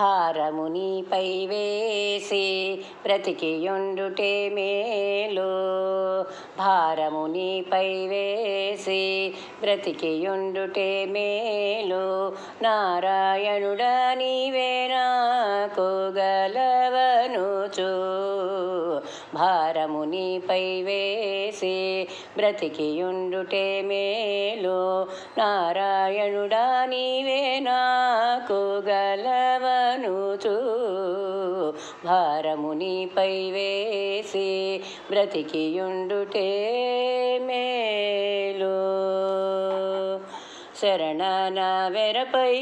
భారము నీపై వేసి బ్రతికియుండుటే మేలు. భారము నీపై వేసి బ్రతికియుండుటే మేలు. నారాయణుడా నీవే నాకు గలవనుచు. భారము నీపై వేసి బ్రతికియుండుటే మేలు. నారాయణుడా నీవే నాకు గలవనుచు. భారము నీపై వేసి బ్రతికియుండుటే మేలు. శరణన వెరపై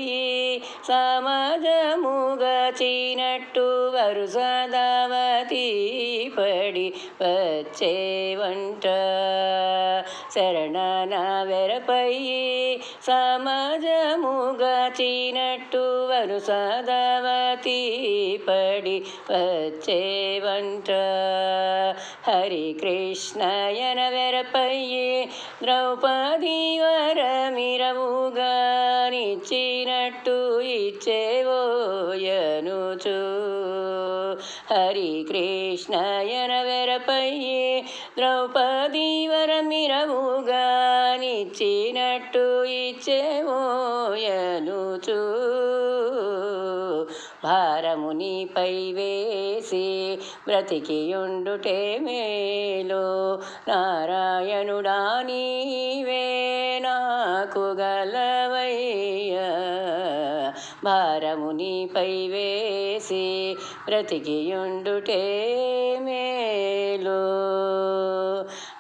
సమాజముగచినట్టు వరుసదావతి పడి వచ్చేవంట. శరణన వెరపై సమాజముగచినట్టు వరుసదావతి పడి వచ్చేవంట. హరి కృష్ణయన వెరపై ద్రౌపది వరమిరవుగా నిచ్చినట్టు ఇచ్చేవోయనుచు. హరి కృష్ణయన వెరపై ద్రౌపది వరమిరవుగా నిచ్చినట్టు ఇచ్చేవోయనుచు. భారము నీపై వేసి బ్రతికియుండుటే మేలు. నారాయణుడా నీవే నాకు గలవయ్యా. భారము నీపై వేసి బ్రతికియుండుటే మేలు.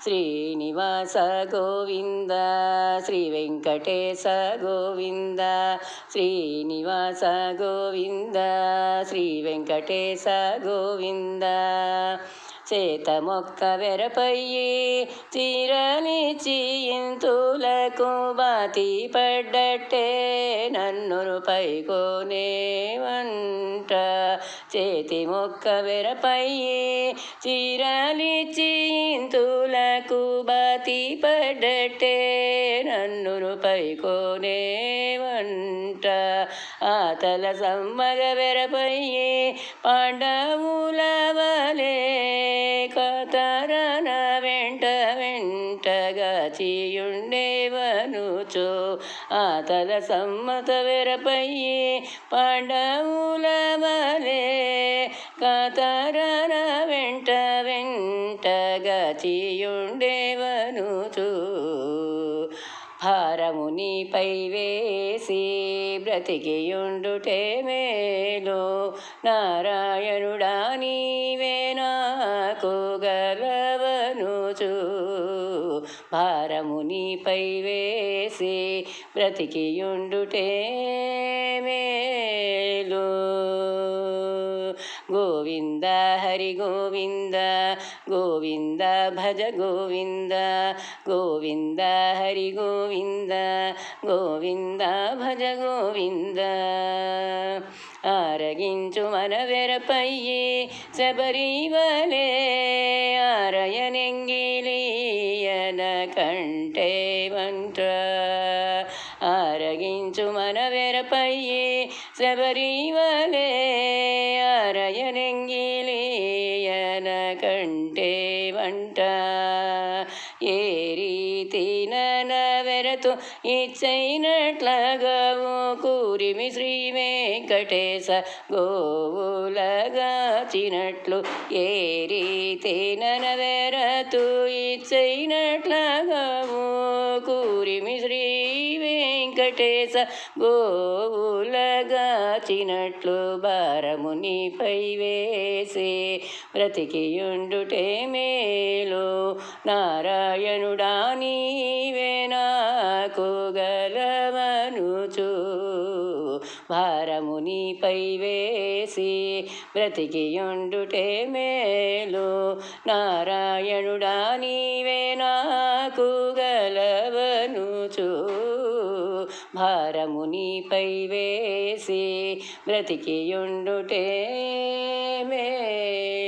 శ్రీనివాస గోవింద శ్రీ వెంకటేశ గోవింద. శ్రీనివాస గోవింద శ్రీ వెంకటేశ గోవింద. చేతమొక్క వెరపై చీరనిచ్చి ఇంతులకు బాతి పడ్డట్టే నన్ను పైకోనేవంట. చేతి మొక్క వెరపై చీరలిచ్చి ఇంతులకు బాతి పడ్డట్టే నన్ను పైకోనేవంట. ఆతల సమ్మగ వెరపై పాండవుల వలే కతరన వెంట వెంటగా చీయుండేవనుచో. ఆతల సమ్మత వెరపై పాండవుల వలే కతరన వెంట వెంటగా చీయుండేవనుచు. భారము నీపై వేసి బ్రతికియుండుటే మేలు. నారాయణుడా నీవే నాకు గలవనుచు. భారము నీపై వేసి బ్రతికియుండుటే మేలు. గోవింద హరి గోవింద గోవింద భజ గోవింద. గోవింద హరి గోవింద గోవింద భజ గోవింద. ఆరగించు మన వెరపై శబరివలే ఆరయనెంగిలియన కంటే వంట. ఆరగించు మన వెరపై శబరివలే ఆరయనెంగిలియన కంటే వంట. ఏ రీతి ననవెరతు ఇచ్చైనట్లగవు కూరిమి శ్రీ వెంకటేశ గోవులగాచినట్లు. ఏ రీతి ననవెరతు ఇచ్చైనట్లగవు కూరిమి శ్రీ వెంకటేశ గోవులగాచినట్లు. భారము నీపై వేసి బ్రతికియుండుటే మేలు. నారాయణుడా నీవే నాకు గలవనుచు. భారము నీపై వేసి బ్రతికియుండుటే మేలు. నారాయణుడా నీవే నాకు గలవనుచు. భారము నీపై వేసి బ్రతికియుండుటే మేలు.